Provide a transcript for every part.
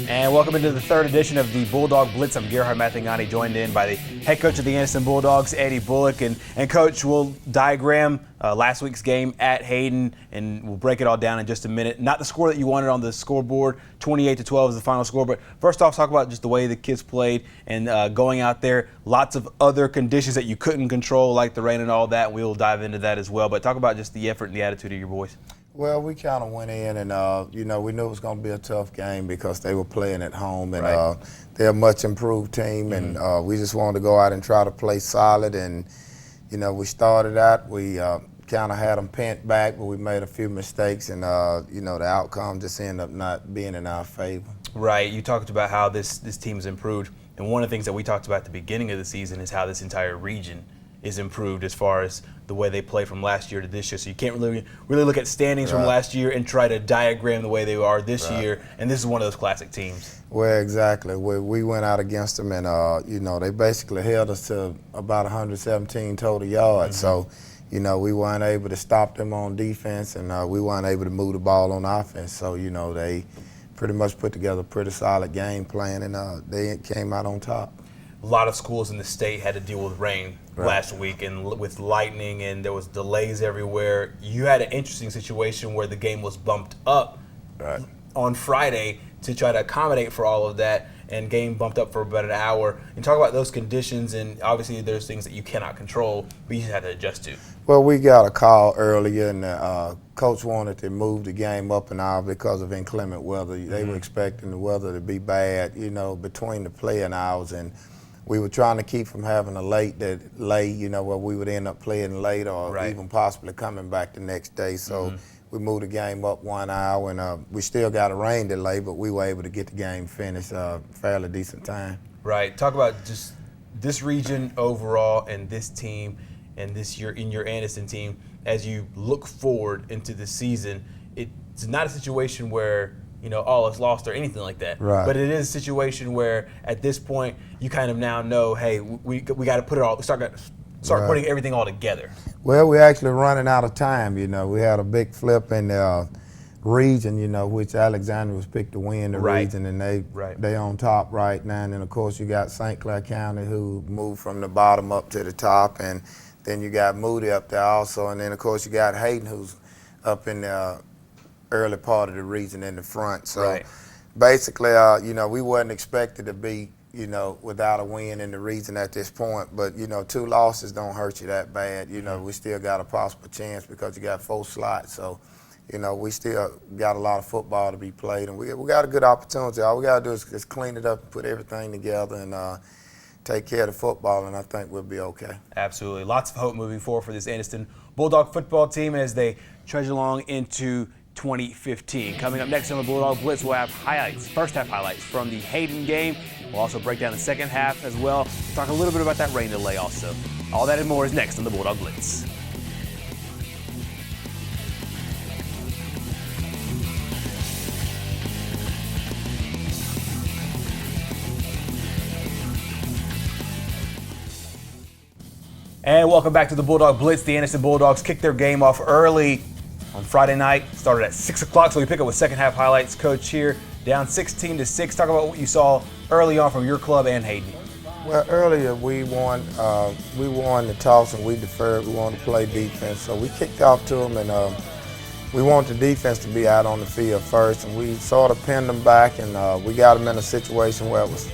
And welcome into the third edition of the Bulldog Blitz. I'm Gerhard Mathingani, joined in by the head coach of the Anderson Bulldogs, Eddie Bullock. And Coach, we'll diagram last week's game at Hayden, and we'll break it all down in just a minute. Not the score that you wanted on the scoreboard, 28-12 is the final score. But first off, talk about just the way the kids played and going out there. Lots of other conditions that you couldn't control, like the rain and all that. We'll dive into that as well. But talk about just the effort and the attitude of your boys. Well, we kind of went in and, we knew it was going to be a tough game because they were playing at home. And right. They're a much improved team. Mm-hmm. And we just wanted to go out and try to play solid. And, we started out. We kind of had them pent back, but we made a few mistakes. And, the outcome just ended up not being in our favor. Right. You talked about how this team's improved. And one of the things that we talked about at the beginning of the season is how this entire region is improved as far as the way they play from last year to this year. So you can't really look at standings from last year and try to diagram the way they are this year. And this is one of those classic teams. Well, exactly. We went out against them, and they basically held us to about 117 total yards. Mm-hmm. So, we weren't able to stop them on defense, and we weren't able to move the ball on offense. So, they pretty much put together a pretty solid game plan, and they came out on top. A lot of schools in the state had to deal with rain last week and with lightning, and there was delays everywhere. You had an interesting situation where the game was bumped up on Friday to try to accommodate for all of that, and game bumped up for about an hour. And talk about those conditions, and obviously there's things that you cannot control, but you just had to adjust to. Well, we got a call earlier, and coach wanted to move the game up an hour because of inclement weather. They were expecting the weather to be bad, between the playing hours, and we were trying to keep from having a late, where we would end up playing late or even possibly coming back the next day. So we moved the game up 1 hour, and we still got a rain delay, but we were able to get the game finished fairly decent time. Right. Talk about just this region overall and this team and this year in your Anderson team as you look forward into the season. It's not a situation where all is lost or anything like that. Right. But it is a situation where at this point you kind of now know, hey, we got to put it all, start putting everything all together. Well, we're actually running out of time. We had a big flip in the region, which Alexander was picked to win the region, and they on top right now. And then of course you got St. Clair County, who moved from the bottom up to the top, and then you got Moody up there also, and then of course you got Hayden, who's up in the early part of the region in the front. So basically, we wasn't expected to be, without a win in the region at this point. But, 2 losses don't hurt you that bad. We still got a possible chance because you got 4 slots. So, we still got a lot of football to be played, and we got a good opportunity. All we got to do is just clean it up and put everything together and take care of the football, and I think we'll be okay. Absolutely. Lots of hope moving forward for this Anderson Bulldog football team as they trudge along into 2015. Coming up next on the Bulldog Blitz, we'll have first half highlights from the Hayden game. We'll also break down the second half as well. Talk a little bit about that rain delay also. All that and more is next on the Bulldog Blitz. And welcome back to the Bulldog Blitz. The Anderson Bulldogs kicked their game off early on Friday night. Started at 6 o'clock, so we pick up with second half highlights. Coach here, down 16-6. Talk about what you saw early on from your club and Hayden. Well, earlier we won the toss and we deferred. We wanted to play defense, so we kicked off to them, and we wanted the defense to be out on the field first, and we sort of pinned them back, and we got them in a situation where it was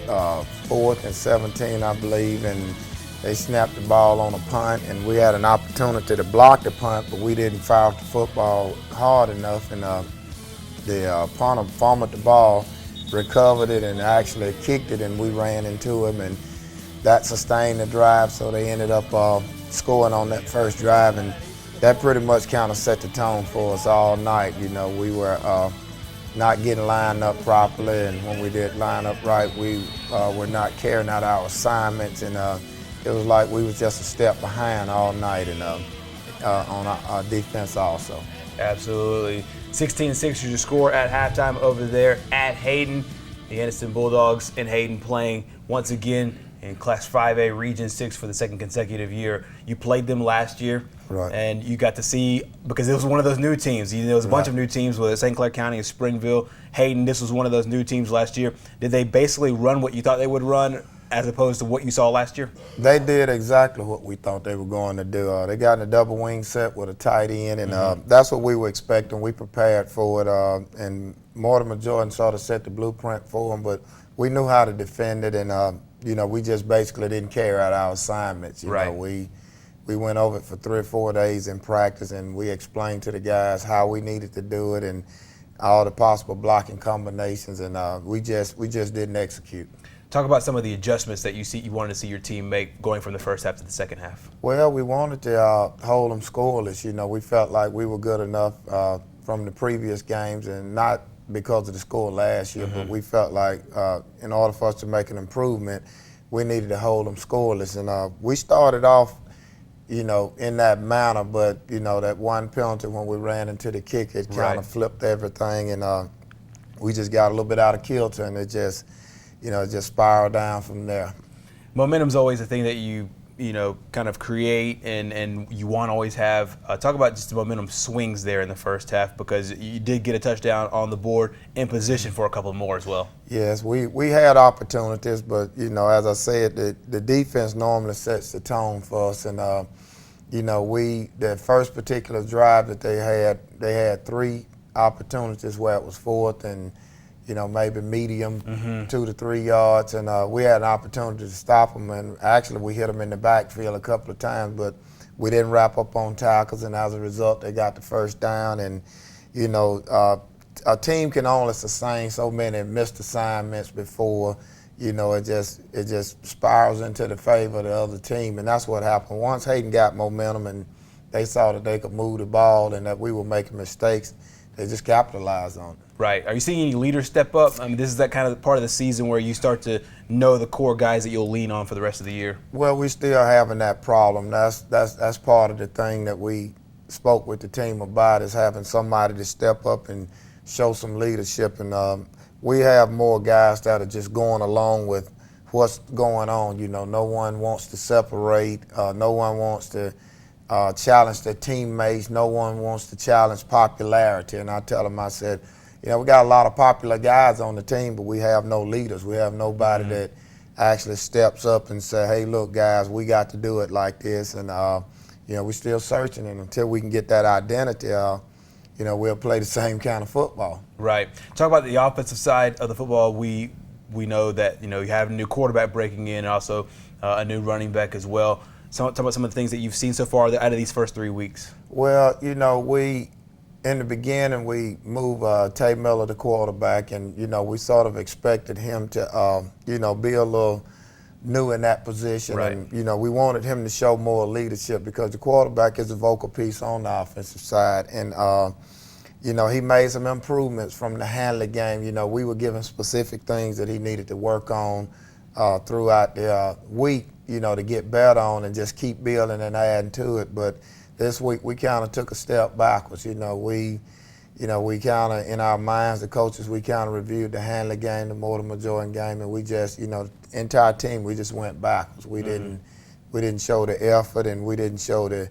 4th and 17, I believe, and they snapped the ball on a punt, and we had an opportunity to block the punt, but we didn't foul the football hard enough, and the punter fumbled the ball, recovered it, and actually kicked it, and we ran into him, and that sustained the drive, so they ended up scoring on that first drive, and that pretty much kind of set the tone for us all night. We were not getting lined up properly, and when we did line up right, we were not carrying out our assignments, and it was like we was just a step behind all night, and on our defense also. Absolutely. 16-6 your score at halftime over there at Hayden. The Anniston Bulldogs in Hayden playing once again in Class 5A Region 6 for the second consecutive year. You played them last year, right, and you got to see, because it was one of those new teams. There was a bunch of new teams with St. Clair County and Springville. Hayden, this was one of those new teams last year. Did they basically run what you thought they would run as opposed to what you saw last year? They did exactly what we thought they were going to do. They got in a double wing set with a tight end, and that's what we were expecting. We prepared for it, and Mortimer Jordan sort of set the blueprint for them, but we knew how to defend it, and we just basically didn't carry out our assignments. You know, we went over it for 3 or 4 days in practice, and we explained to the guys how we needed to do it and all the possible blocking combinations, and we just didn't execute. Talk about some of the adjustments that you wanted to see your team make going from the first half to the second half. Well, we wanted to hold them scoreless. We felt like we were good enough from the previous games, and not because of the score last year, but we felt like in order for us to make an improvement, we needed to hold them scoreless. And we started off, in that manner, but, that one penalty when we ran into the kick, it kind of flipped everything, and we just got a little bit out of kilter, and it just spiraled down from there. Momentum's always a thing that you kind of create and you want to always have. Talk about just the momentum swings there in the first half, because you did get a touchdown on the board in position for a couple more as well. Yes, we had opportunities, but, as I said, the defense normally sets the tone for us. And, the first particular drive that they had 3 opportunities where it was fourth and, maybe medium, 2 to 3 yards, and we had an opportunity to stop them, and actually we hit them in the backfield a couple of times, but we didn't wrap up on tackles, and as a result, they got the first down. And, a team can only sustain so many missed assignments before, it just spirals into the favor of the other team, and that's what happened. Once Hayden got momentum and they saw that they could move the ball and that we were making mistakes, they just capitalized on it. Right. Are you seeing any leaders step up? I mean, this is that kind of part of the season where you start to know the core guys that you'll lean on for the rest of the year. Well, we're still having that problem. That's part of the thing that we spoke with the team about, is having somebody to step up and show some leadership. And we have more guys that are just going along with what's going on. No one wants to separate. No one wants to challenge their teammates. No one wants to challenge popularity. And I tell them, I said, we got a lot of popular guys on the team, but we have no leaders. We have nobody that actually steps up and say, hey, look, guys, we got to do it like this. And, we're still searching. And until we can get that identity, we'll play the same kind of football. Right. Talk about the offensive side of the football. We know that, you have a new quarterback breaking in, and also a new running back as well. Talk about some of the things that you've seen so far out of these first 3 weeks. Well, in the beginning, we moved Tay Miller, the quarterback, and, we sort of expected him to, be a little new in that position. Right. And, we wanted him to show more leadership, because the quarterback is a vocal piece on the offensive side. And, he made some improvements from the handling game. We were given specific things that he needed to work on throughout the week, to get better on and just keep building and adding to it. But this week we kind of took a step backwards. We kind of, in our minds, the coaches, we kind of reviewed the handling game, the Mortimer Jordan game, and we just, the entire team, we just went backwards. We didn't show the effort, and we didn't show the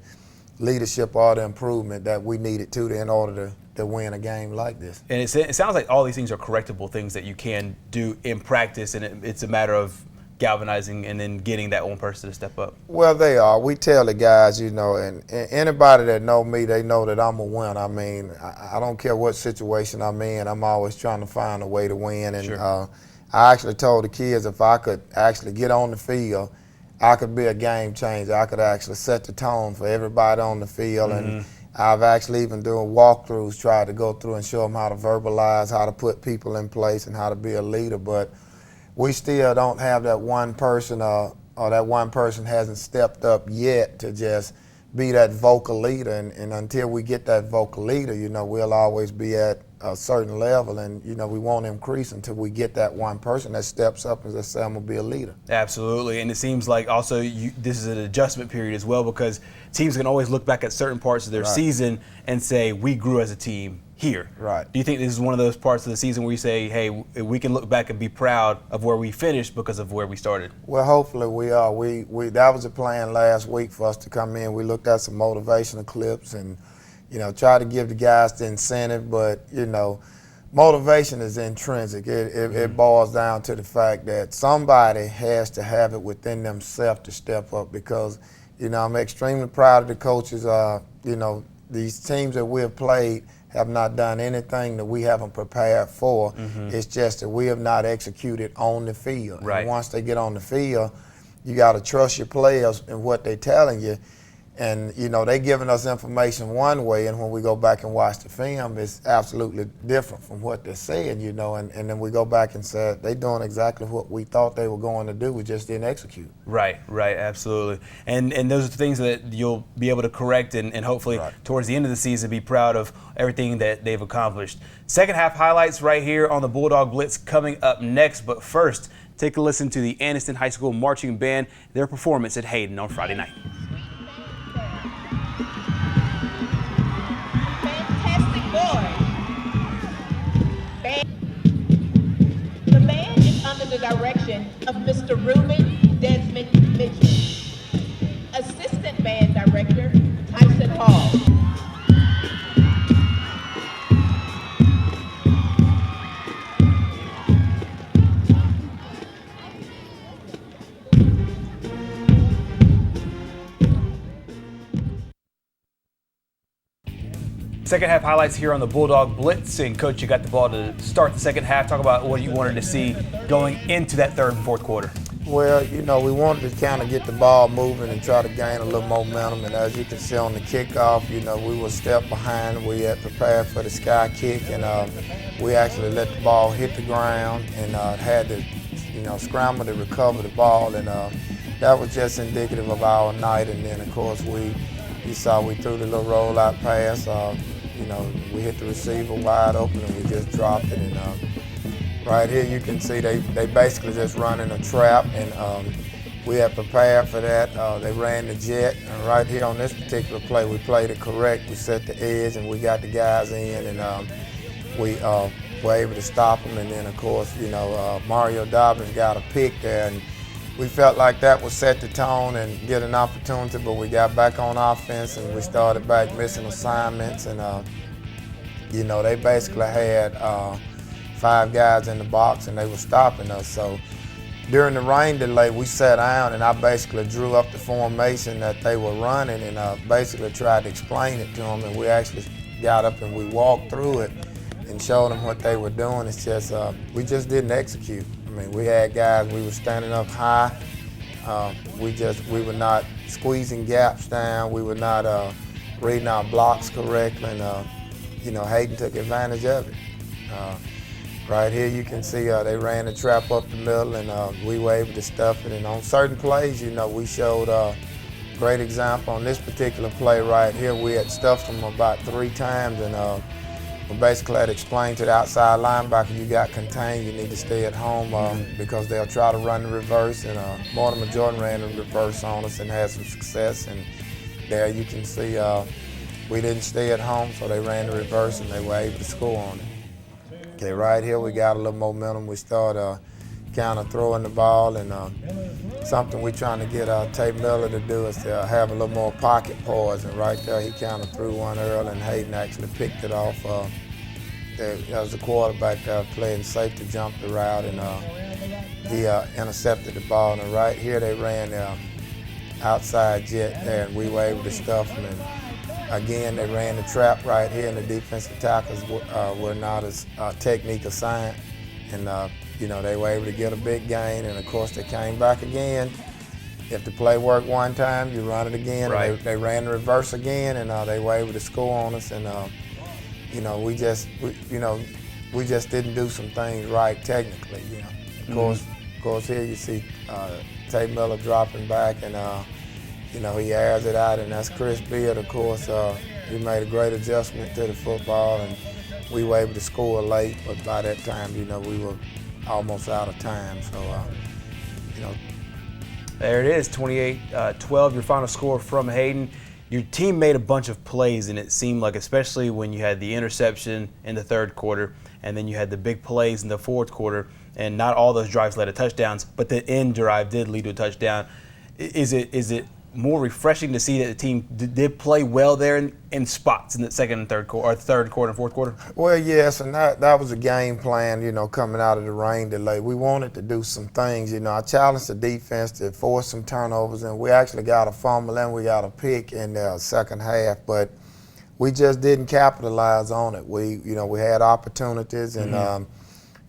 leadership or the improvement that we needed to in order to win a game like this. And it sounds like all these things are correctable things that you can do in practice, and it's a matter of galvanizing and then getting that one person to step up. Well, they are. We tell the guys, and anybody that know me, they know that I'm a winner. I mean, I don't care what situation I'm in. I'm always trying to find a way to win. And sure. I actually told the kids, if I could actually get on the field, I could be a game changer. I could actually set the tone for everybody on the field. And I've actually, even doing walkthroughs, tried to go through and show them how to verbalize, how to put people in place, and how to be a leader. But we still don't have that one person, or that one person hasn't stepped up yet to just be that vocal leader. And until we get that vocal leader, we'll always be at a certain level, and we won't increase until we get that one person that steps up and says, "I'm gonna be a leader." Absolutely, and it seems like also this is an adjustment period as well, because teams can always look back at certain parts of their season and say, "We grew as a team here." Right. Do you think this is one of those parts of the season where you say, "Hey, we can look back and be proud of where we finished because of where we started"? Well, hopefully we are. We that was the plan last week for us to come in. We looked at some motivational clips and try to give the guys the incentive, but motivation is intrinsic. It boils down to the fact that somebody has to have it within themselves to step up, because I'm extremely proud of the coaches. These teams that we have played have not done anything that we haven't prepared for. It's just that we have not executed on the field. Right. And once they get on the field, you got to trust your players and what they're telling you. And, they giving us information one way, and when we go back and watch the film, it's absolutely different from what they're saying, and then we go back and say, they're doing exactly what we thought they were going to do, we just didn't execute. Right, absolutely. And those are the things that you'll be able to correct and hopefully towards the end of the season be proud of everything that they've accomplished. Second half highlights right here on the Bulldog Blitz coming up next, but first, take a listen to the Anniston High School Marching Band, their performance at Hayden on Friday night. The band is under the direction of Mr. Reuben Desmond Mitchell. Assistant Band Director, Tyson Hall. Second half highlights here on the Bulldog Blitz. And Coach, you got the ball to start the second half. Talk about what you wanted to see going into that third and fourth quarter. Well, we wanted to kind of get the ball moving and try to gain a little momentum. And as you can see on the kickoff, we were a step behind. We had prepared for the sky kick, and we actually let the ball hit the ground and had to, scramble to recover the ball. And that was just indicative of our night. And then, of course, you saw we threw the little rollout pass. We hit the receiver wide open and we just dropped it. And right here you can see they basically just running a trap, and we had prepared for that. They ran the jet, and right here on this particular play we played it correct. We set the edge and we got the guys in, and we were able to stop them. And then of course Mario Dobbins got a pick there, and we felt like that would set the tone and get an opportunity, but we got back on offense and we started back missing assignments, and they basically had 5 guys in the box and they were stopping us. So during the rain delay, we sat down and I basically drew up the formation that they were running, and basically tried to explain it to them, and we actually got up and we walked through it and showed them what they were doing. It's just we just didn't execute. I mean, we had guys, we were standing up high. We were not squeezing gaps down. We were not reading our blocks correctly, and Hayden took advantage of it. Right here you can see they ran the trap up the middle, and we were able to stuff it. And on certain plays, we showed a great example. On this particular play right here, we had stuffed them about 3 times, and we basically had explained to the outside linebacker, you got contained, you need to stay at home because they'll try to run the reverse, and Mortimer Jordan ran the reverse on us and had some success. And there you can see we didn't stay at home, so they ran the reverse and they were able to score on it. Okay, right here we got a little momentum. We started kind of throwing the ball, and something we're trying to get Tate Miller to do is to have a little more pocket poise. And right there, he kind of threw one early, and Hayden actually picked it off. That was the quarterback playing safety, jumped the route, and he intercepted the ball. And right here, they ran the outside jet there, and we were able to stuff them. And again, they ran the trap right here, and the defensive tackles were not as technique assigned. And they were able to get a big gain, and of course they came back again. If the play worked one time, you run it again. Right. And they ran the reverse again, and they were able to score on us. And we just didn't do some things right technically. Of course, here you see Tate Miller dropping back, and he airs it out, and that's Chris Beard. Of course, he made a great adjustment to the football, and we were able to score late, but by that time, you know, we were almost out of time. So, you know. There it is, 28-12, your final score from Hayden. Your team made a bunch of plays, and it seemed like, especially when you had the interception in the third quarter, and then you had the big plays in the fourth quarter, and not all those drives led to touchdowns, but the end drive did lead to a touchdown. Is it more refreshing to see that the team did play well there in spots in the second and third quarter, or third quarter and fourth quarter? Well, yes, and that was a game plan, you know, coming out of the rain delay. We wanted to do some things, you know. I challenged the defense to force some turnovers, and we actually got a fumble and we got a pick in the second half, but we just didn't capitalize on it. We had opportunities, and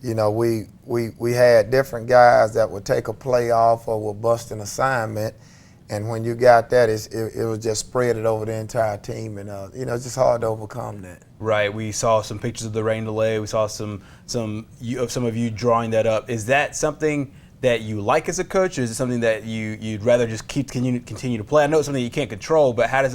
you know, we had different guys that would take a play off or would bust an assignment. And when you got that, it was just spread it over the entire team, and you know, it's just hard to overcome that. Right. We saw some pictures of the rain delay. We saw some of you drawing that up. Is that something that you like as a coach, or is it something that you'd rather just continue to play? I know it's something you can't control, but how do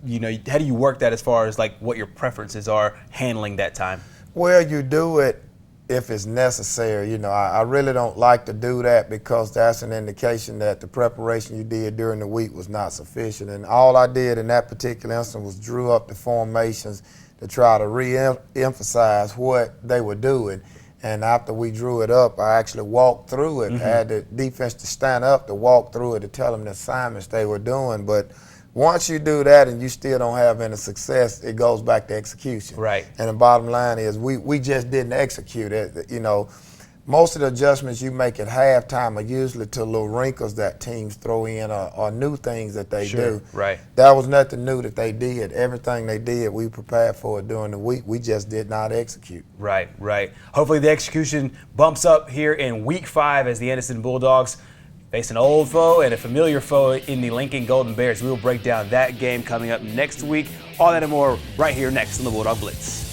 you work that as far as like what your preferences are handling that time? Well, you do it if it's necessary. You know, I really don't like to do that because that's an indication that the preparation you did during the week was not sufficient. And all I did in that particular instance was drew up the formations to try to re-emphasize what they were doing. And after we drew it up, I actually walked through it. I had the defense to stand up to walk through it to tell them the assignments they were doing. But once you do that and you still don't have any success, it goes back to execution. Right. And the bottom line is we just didn't execute it. You know, most of the adjustments you make at halftime are usually to little wrinkles that teams throw in or new things that they do. Right. That was nothing new that they did. Everything they did, we prepared for it during the week. We just did not execute. Right. Hopefully the execution bumps up here in Week 5 as the Anderson Bulldogs face an old foe and a familiar foe in the Lincoln Golden Bears. We will break down that game coming up next week. All that and more right here next on the Bulldog Blitz.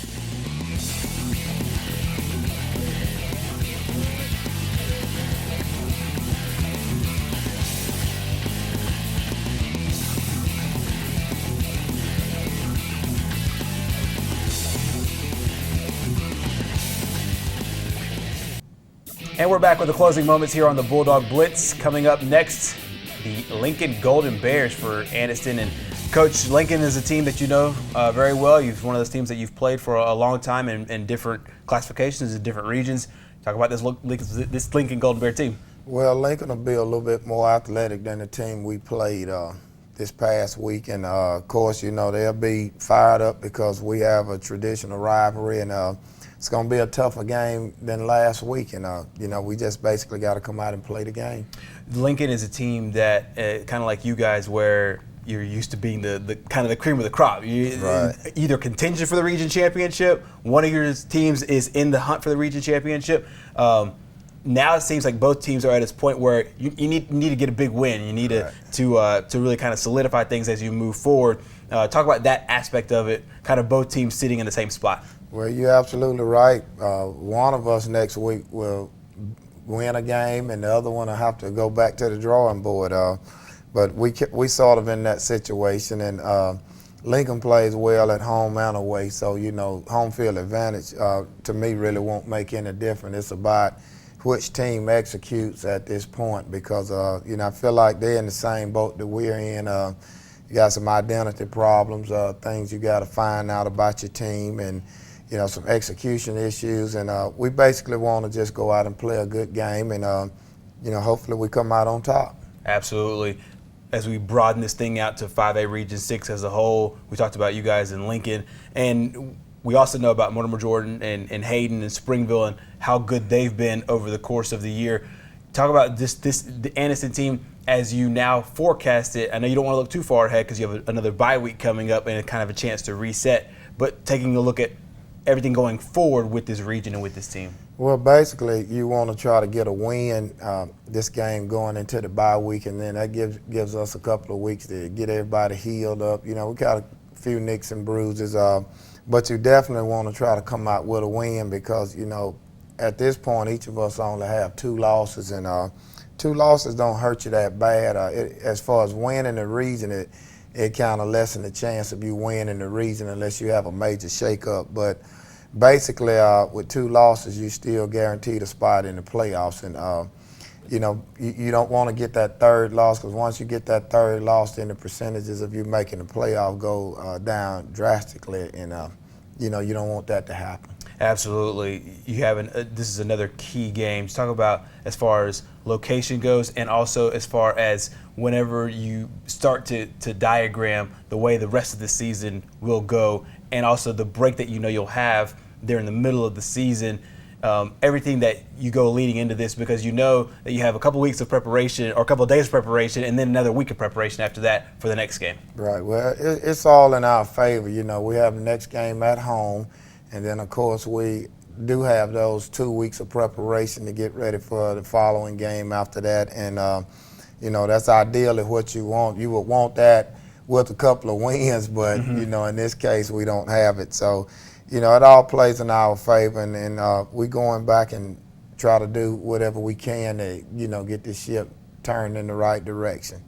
And we're back with the closing moments here on the Bulldog Blitz. Coming up next, the Lincoln Golden Bears for Anniston. And Coach, Lincoln is a team that you know very well. You've one of those teams that you've played for a long time in different classifications in different regions. Talk about this Lincoln Golden Bear team. Well, Lincoln will be a little bit more athletic than the team we played this past week. And, of course, you know, they'll be fired up because we have a traditional rivalry, and it's going to be a tougher game than last week, and you know, we just basically got to come out and play the game. Lincoln is a team that kind of like you guys, where you're used to being the kind of the cream of the crop. Right. Either contention for the region championship, one of your teams is in the hunt for the region championship. Now it seems like both teams are at this point where you need to get a big win. You need to really kind of solidify things as you move forward. Talk about that aspect of it. Kind of both teams sitting in the same spot. Well, you're absolutely right. One of us next week will win a game, and the other one will have to go back to the drawing board. But we sort of in that situation, and Lincoln plays well at home and away. So, you know, home field advantage to me really won't make any difference. It's about which team executes at this point, because you know, I feel like they're in the same boat that we're in. You got some identity problems, things you got to find out about your team, and you know, some execution issues, and we basically want to just go out and play a good game, and you know, hopefully we come out on top. Absolutely. As we broaden this thing out to 5A Region 6 as a whole, we talked about you guys in Lincoln, and we also know about Mortimer Jordan and Hayden and Springville and how good they've been over the course of the year. Talk about the Anniston team as you now forecast it. I know you don't want to look too far ahead because you have another bye week coming up and kind of a chance to reset, but taking a look at everything going forward with this region and with this team? Well, basically, you want to try to get a win this game going into the bye week, and then that gives us a couple of weeks to get everybody healed up. You know, we got a few nicks and bruises, but you definitely want to try to come out with a win because, you know, at this point, each of us only have 2 losses, and 2 losses don't hurt you that bad. As far as winning the region, it kind of lessens the chance of you winning the region unless you have a major shakeup. But basically, with 2 losses, you still guaranteed a spot in the playoffs. And you know, you don't want to get that 3rd loss, because once you get that 3rd loss, then the percentages of you making the playoff go down drastically, and you know, you don't want that to happen. Absolutely. You have this is another key game. Talk about as far as location goes, and also as far as whenever you start to diagram the way the rest of the season will go, and also the break that you know you'll have there in the middle of the season. Everything that you go leading into this, because you know that you have a couple weeks of preparation or a couple of days of preparation and then another week of preparation after that for the next game. Right. Well, it's all in our favor. You know, we have the next game at home, and then, of course, we do have those 2 weeks of preparation to get ready for the following game after that. And, you know, that's ideally what you want. You would want that with a couple of wins, but, you know, in this case, we don't have it. So, you know, it all plays in our favor, and we're going back and try to do whatever we can to, you know, get this ship turned in the right direction.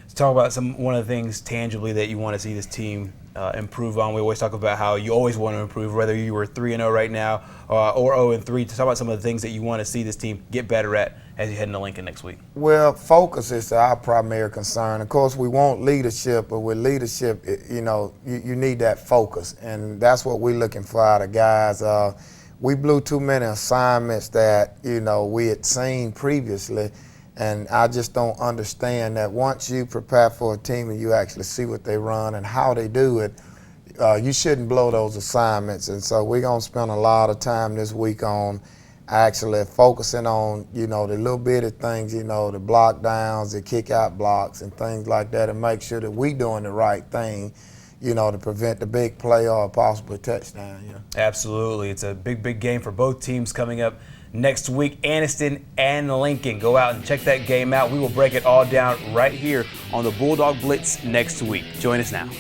Let's talk about one of the things tangibly that you want to see this team improve on. We always talk about how you always want to improve, whether you were 3-0 right now or 0-3. To talk about some of the things that you want to see this team get better at as you head into Lincoln next week. Well, focus is our primary concern. Of course, we want leadership, but with leadership, you know, you need that focus, and that's what we're looking for out of guys. We blew too many assignments that, you know, we had seen previously, and I just don't understand that once you prepare for a team and you actually see what they run and how they do it, you shouldn't blow those assignments. And so we're going to spend a lot of time this week on actually focusing on, you know, the little bitty things, you know, the block downs, the kick out blocks and things like that, and make sure that we're doing the right thing, you know, to prevent the big play or a possible touchdown. You know. Absolutely. It's a big game for both teams coming up next week, Anniston and Lincoln. Go out and check that game out. We will break it all down right here on the Bulldog Blitz next week. Join us now.